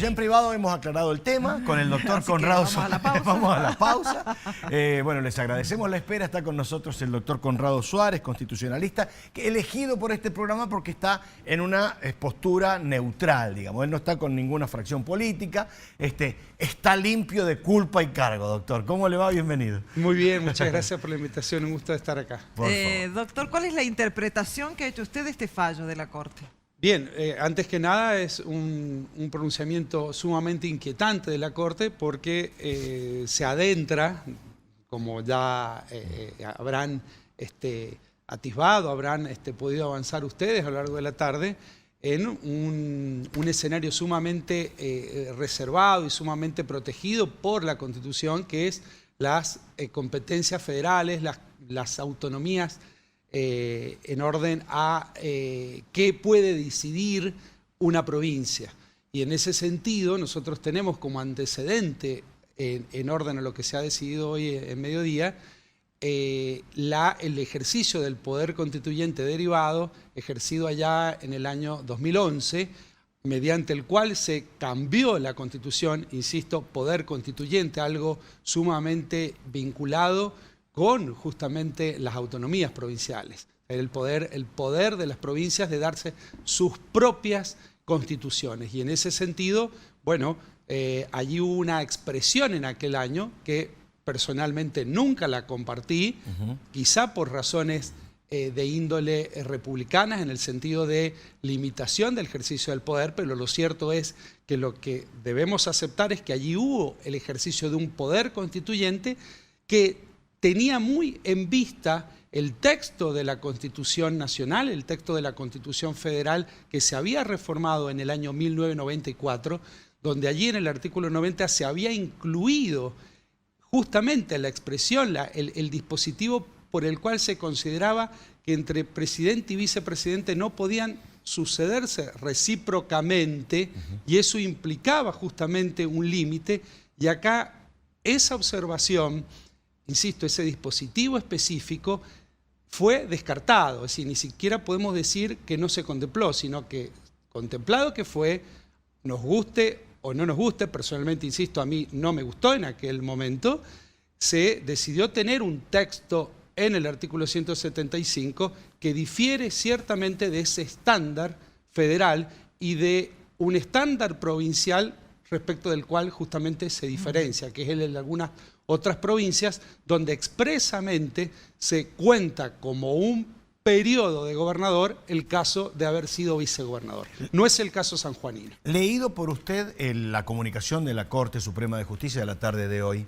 Ya en privado hemos aclarado el tema con el doctor Conrado Suárez. Vamos a la pausa. Bueno, les agradecemos la espera. Está con nosotros el doctor Conrado Suárez, constitucionalista, que elegido por este programa porque está en una postura neutral, digamos. Él no está con ninguna fracción política. Está limpio de culpa y cargo, doctor. ¿Cómo le va? Bienvenido. Muy bien, muchas gracias por la invitación. Un gusto de estar acá. Doctor, ¿cuál es la interpretación que ha hecho usted de este fallo de la Corte? Bien, antes que nada es un pronunciamiento sumamente inquietante de la Corte porque se adentra, como ya habrán atisbado, habrán podido avanzar ustedes a lo largo de la tarde, en un escenario sumamente reservado y sumamente protegido por la Constitución, que es las competencias federales, las autonomías en orden a qué puede decidir una provincia. Y en ese sentido nosotros tenemos como antecedente, en orden a lo que se ha decidido hoy en mediodía, el ejercicio del poder constituyente derivado, ejercido allá en el año 2011, mediante el cual se cambió la Constitución, insisto, poder constituyente, algo sumamente vinculado con justamente las autonomías provinciales, el poder de las provincias de darse sus propias constituciones. Y en ese sentido, bueno, allí hubo una expresión en aquel año que personalmente nunca la compartí, quizá por razones de índole republicanas, en el sentido de limitación del ejercicio del poder, pero lo cierto es que lo que debemos aceptar es que allí hubo el ejercicio de un poder constituyente que tenía muy en vista el texto de la Constitución Nacional, el texto de la Constitución Federal que se había reformado en el año 1994, donde allí en el artículo 90 se había incluido justamente la expresión, el dispositivo por el cual se consideraba que entre presidente y vicepresidente no podían sucederse recíprocamente, y eso implicaba justamente un límite, y acá esa observación, insisto, ese dispositivo específico fue descartado, es decir, ni siquiera podemos decir que no se contempló, sino que contemplado que fue, nos guste o no nos guste, personalmente, insisto, a mí no me gustó en aquel momento, se decidió tener un texto en el artículo 175 que difiere ciertamente de ese estándar federal y de un estándar provincial respecto del cual justamente se diferencia, que es el de algunas otras provincias donde expresamente se cuenta como un periodo de gobernador el caso de haber sido vicegobernador. No es el caso sanjuanino. Leído por usted la comunicación de la Corte Suprema de Justicia de la tarde de hoy,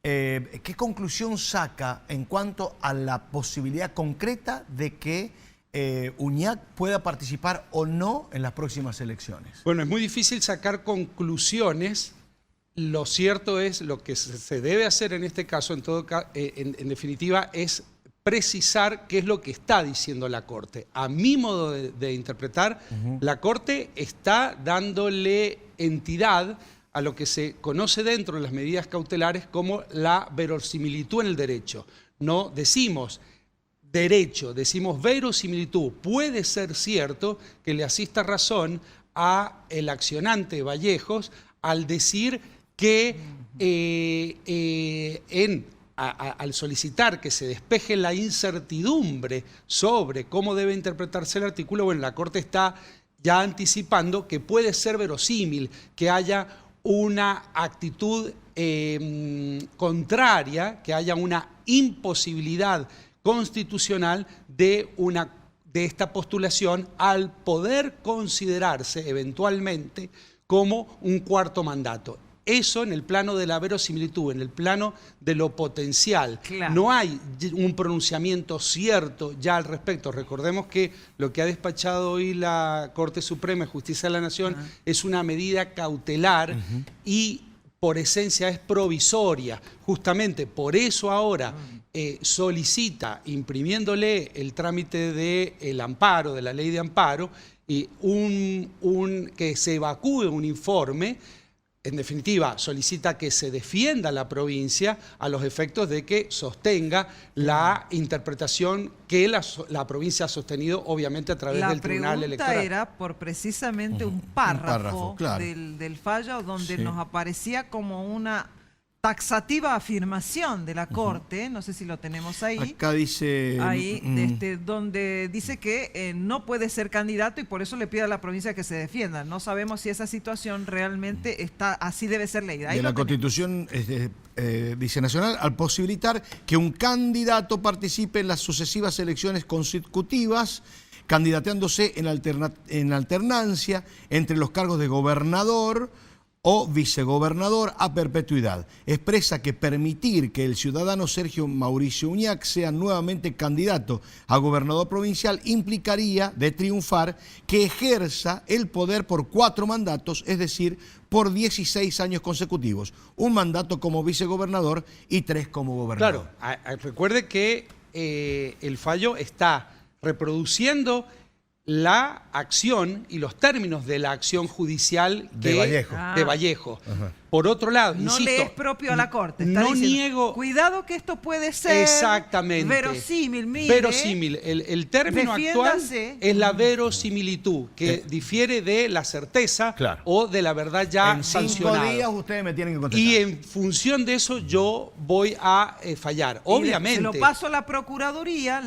¿qué conclusión saca en cuanto a la posibilidad concreta de que UNIAC pueda participar o no en las próximas elecciones? Bueno, es muy difícil sacar conclusiones. Lo cierto es, lo que se debe hacer en este caso, en definitiva, es precisar qué es lo que está diciendo la Corte. A mi modo de interpretar, la Corte está dándole entidad a lo que se conoce dentro de las medidas cautelares como la verosimilitud en el derecho. No decimos derecho, decimos verosimilitud. Puede ser cierto que le asista razón a el accionante Vallejos al decir que al solicitar que se despeje la incertidumbre sobre cómo debe interpretarse el artículo, bueno, la Corte está ya anticipando que puede ser verosímil, que haya una actitud contraria, que haya una imposibilidad constitucional de esta postulación al poder considerarse eventualmente como un cuarto mandato. Eso en el plano de la verosimilitud, en el plano de lo potencial. Claro. No hay un pronunciamiento cierto ya al respecto. Recordemos que lo que ha despachado hoy la Corte Suprema de Justicia de la Nación es una medida cautelar y por esencia es provisoria. Justamente por eso ahora solicita, imprimiéndole el trámite del amparo, de la ley de amparo, y que se evacúe un informe en definitiva, solicita que se defienda la provincia a los efectos de que sostenga la interpretación que la provincia ha sostenido, obviamente, a través del Tribunal Electoral. La pregunta era por precisamente un párrafo, claro, del fallo donde nos aparecía como una taxativa afirmación de la Corte, no sé si lo tenemos ahí. Acá dice... Ahí, donde dice que no puede ser candidato y por eso le pide a la provincia que se defienda. No sabemos si esa situación realmente está, así debe ser leída. Ahí de la Constitución, dice Nacional, al posibilitar que un candidato participe en las sucesivas elecciones consecutivas, candidateándose en alternancia entre los cargos de gobernador o vicegobernador a perpetuidad. Expresa que permitir que el ciudadano Sergio Mauricio Uñac sea nuevamente candidato a gobernador provincial implicaría, de triunfar, que ejerza el poder por 4 mandatos, es decir, por 16 años consecutivos. Un mandato como vicegobernador y 3 como gobernador. Claro, recuerde que el fallo está reproduciendo la acción y los términos de la acción judicial de Vallejo. De Vallejo. Por otro lado, no insisto, le es propio a la Corte. Está no diciendo, niego... cuidado que esto puede ser exactamente verosímil. Mire, verosímil. El término actual es la verosimilitud, que difiere de la certeza o de la verdad ya sancionada. En 5 días ustedes me tienen que contestar. Y en función de eso yo voy a fallar. Obviamente. Se lo paso a la Procuraduría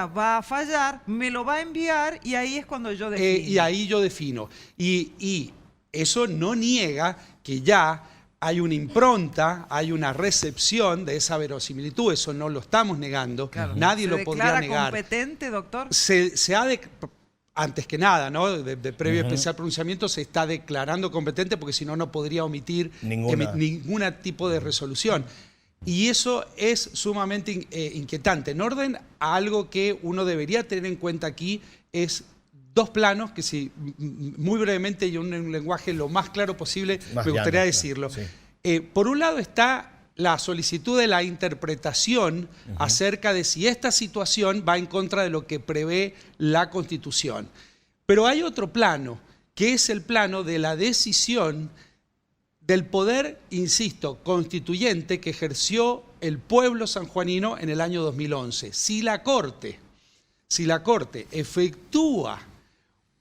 va a fallar, me lo va a enviar y ahí es cuando yo defino. Y ahí yo defino. Y eso no niega que ya hay una impronta, hay una recepción de esa verosimilitud, eso no lo estamos negando, nadie lo podría negar. ¿Se declara competente, doctor? Antes que nada, ¿no? de previo especial pronunciamiento se está declarando competente porque si no, no podría omitir ningún tipo de resolución. Y eso es sumamente inquietante. En orden a algo que uno debería tener en cuenta aquí es 2 planos que si muy brevemente y en un lenguaje lo más claro posible me gustaría decirlo. Sí. Por un lado está la solicitud de la interpretación acerca de si esta situación va en contra de lo que prevé la Constitución. Pero hay otro plano, que es el plano de la decisión del poder, insisto, constituyente que ejerció el pueblo sanjuanino en el año 2011. Si la Corte efectúa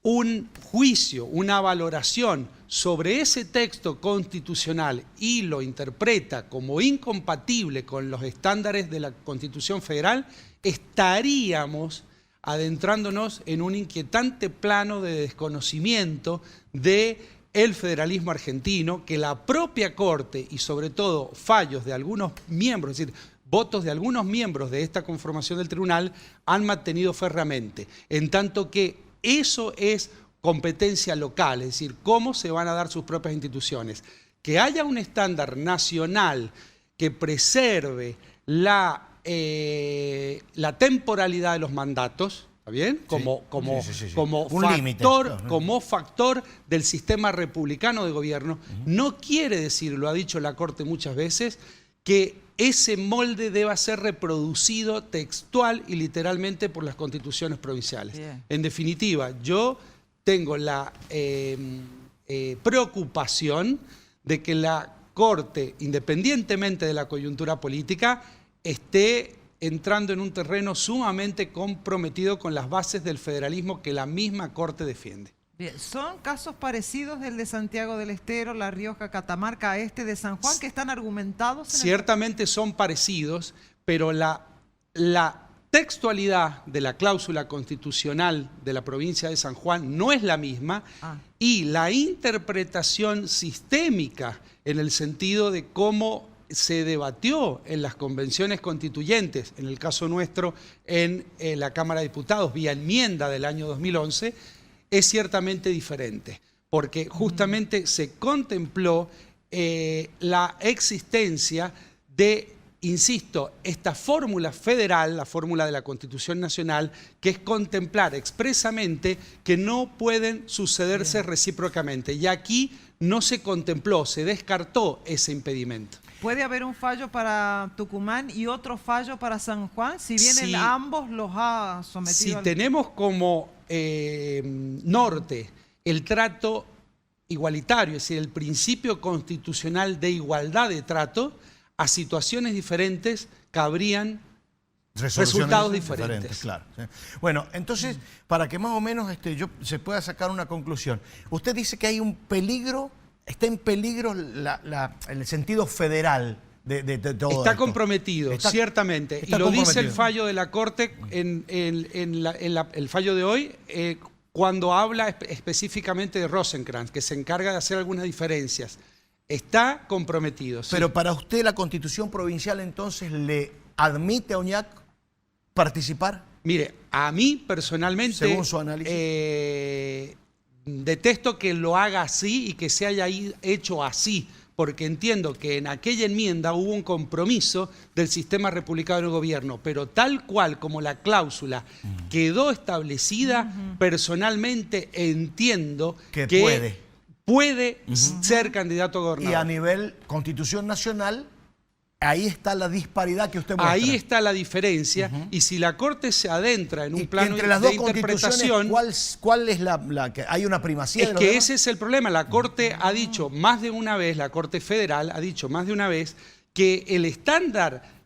un juicio, una valoración sobre ese texto constitucional y lo interpreta como incompatible con los estándares de la Constitución Federal, estaríamos adentrándonos en un inquietante plano de desconocimiento del federalismo argentino que la propia Corte y sobre todo fallos de algunos miembros, es decir, votos de algunos miembros de esta conformación del tribunal han mantenido férreamente, en tanto que eso es competencia local, es decir, cómo se van a dar sus propias instituciones. Que haya un estándar nacional que preserve la temporalidad de los mandatos, ¿está bien? Como factor del sistema republicano de gobierno, no quiere decir, lo ha dicho la Corte muchas veces, que ese molde deba ser reproducido textual y literalmente por las constituciones provinciales. Bien. En definitiva, yo tengo la preocupación de que la Corte, independientemente de la coyuntura política, esté entrando en un terreno sumamente comprometido con las bases del federalismo que la misma Corte defiende. Bien, ¿son casos parecidos del de Santiago del Estero, La Rioja, Catamarca, a este de San Juan, que están argumentados? Ciertamente son parecidos, pero la textualidad de la cláusula constitucional de la provincia de San Juan no es la misma y la interpretación sistémica en el sentido de cómo se debatió en las convenciones constituyentes, en el caso nuestro en la Cámara de Diputados, vía enmienda del año 2011, es ciertamente diferente, porque justamente se contempló la existencia de, insisto, esta fórmula federal, la fórmula de la Constitución Nacional, que es contemplar expresamente que no pueden sucederse recíprocamente. Y aquí no se contempló, se descartó ese impedimento. ¿Puede haber un fallo para Tucumán y otro fallo para San Juan? Si bien ambos los ha sometido... Si tenemos como norte el trato igualitario, es decir, el principio constitucional de igualdad de trato, a situaciones diferentes cabrían resultados diferentes. Claro. ¿Sí? Bueno, entonces, para que más o menos se pueda sacar una conclusión, usted dice que hay un peligro, está en peligro el sentido federal de todo Está esto. comprometido, ciertamente. Está y lo dice el comprometido. fallo de la Corte el fallo de hoy, cuando habla específicamente de Rosenkrantz, que se encarga de hacer algunas diferencias. Está comprometido. Sí. Pero para usted la Constitución Provincial entonces le admite a Oñac participar. Mire, a mí personalmente, según su análisis, detesto que lo haga así y que se haya hecho así, porque entiendo que en aquella enmienda hubo un compromiso del sistema republicano de gobierno, pero tal cual como la cláusula quedó establecida, personalmente entiendo que puede ser candidato a gobernador. Y a nivel Constitución Nacional, ahí está la disparidad que usted muestra. Ahí está la diferencia, y si la Corte se adentra en un plano entre las de dos interpretación, ¿cuál es la que hay una primacía? es que ese es el problema. La Corte ha dicho más de una vez, la Corte Federal ha dicho más de una vez que el estándar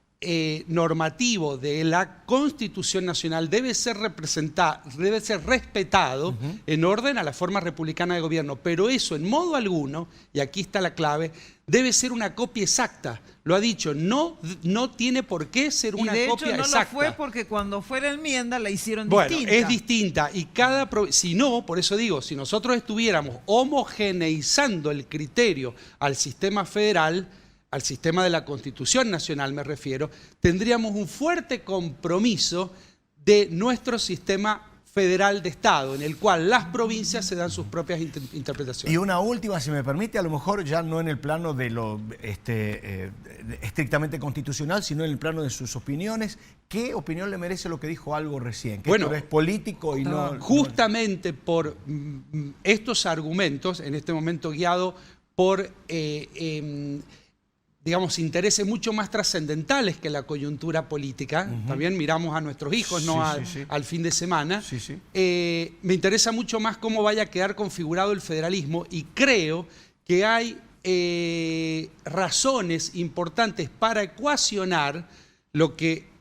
normativo de la Constitución Nacional debe ser respetado en orden a la forma republicana de gobierno, pero eso en modo alguno, y aquí está la clave, debe ser una copia exacta. Lo ha dicho, no tiene por qué ser una copia exacta. Y de hecho no lo fue porque cuando fue la enmienda la hicieron distinta. distinta. Es distinta y si no, por eso digo, si nosotros estuviéramos homogeneizando el criterio al sistema federal, al sistema de la Constitución Nacional me refiero, tendríamos un fuerte compromiso de nuestro sistema federal de Estado, en el cual las provincias se dan sus propias interpretaciones. Y una última, si me permite, a lo mejor ya no en el plano de lo estrictamente constitucional, sino en el plano de sus opiniones. ¿Qué opinión le merece lo que dijo Albo recién? Que esto es político y no... Justamente por estos argumentos, en este momento guiado por... digamos, intereses mucho más trascendentales que la coyuntura política. También miramos a nuestros hijos, al fin de semana. Me interesa mucho más cómo vaya a quedar configurado el federalismo y creo que hay razones importantes para ecuacionar lo que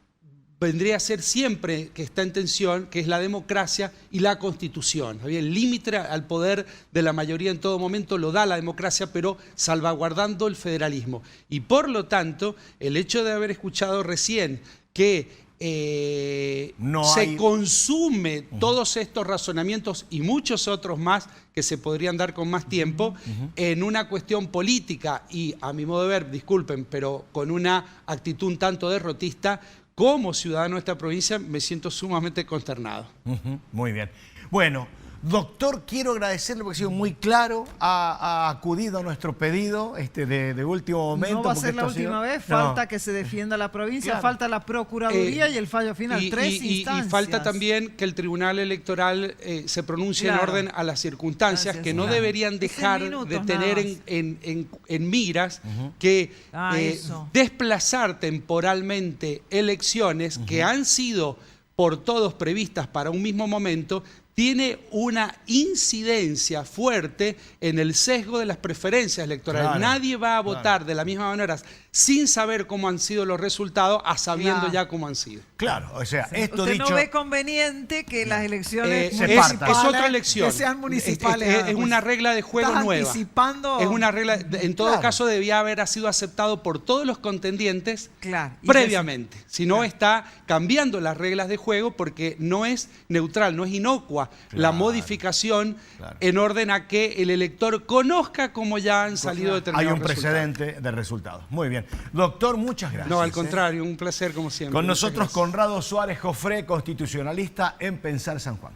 vendría a ser siempre que está en tensión, que es la democracia y la Constitución. El límite al poder de la mayoría en todo momento lo da la democracia, pero salvaguardando el federalismo. Y por lo tanto, el hecho de haber escuchado recién que se consume todos estos razonamientos y muchos otros más que se podrían dar con más tiempo en una cuestión política y, a mi modo de ver, disculpen, pero con una actitud un tanto derrotista, como ciudadano de esta provincia me siento sumamente consternado. Muy bien. Bueno, doctor, quiero agradecerle porque ha sido muy claro, ha acudido a nuestro pedido de último momento. No va a ser la última vez, falta que se defienda la provincia, falta la Procuraduría y el fallo final, tres instancias. Y falta también que el Tribunal Electoral se pronuncie en orden a las circunstancias que no deberían dejar de tener en miras que desplazar temporalmente elecciones que han sido por todos previstas para un mismo momento tiene una incidencia fuerte en el sesgo de las preferencias electorales. Nadie va a votar de la misma manera sin saber cómo han sido los resultados a sabiendo ya cómo han sido. Claro, o sea, esto Usted dicho... no ve conveniente que las elecciones es otra elección. Que sean municipales. Es una regla de juego nueva. Anticipando... Es una regla, en todo caso debía haber sido aceptado por todos los contendientes previamente. Si no está cambiando las reglas de juego porque no es neutral, no es inocua la modificación en orden a que el elector conozca cómo ya han salido determinados resultados. Hay un precedente de resultados. Muy bien. Doctor, muchas gracias. No, al contrario, un placer como siempre. Con nosotros Conrado Suárez Jofré, constitucionalista en Pensar San Juan.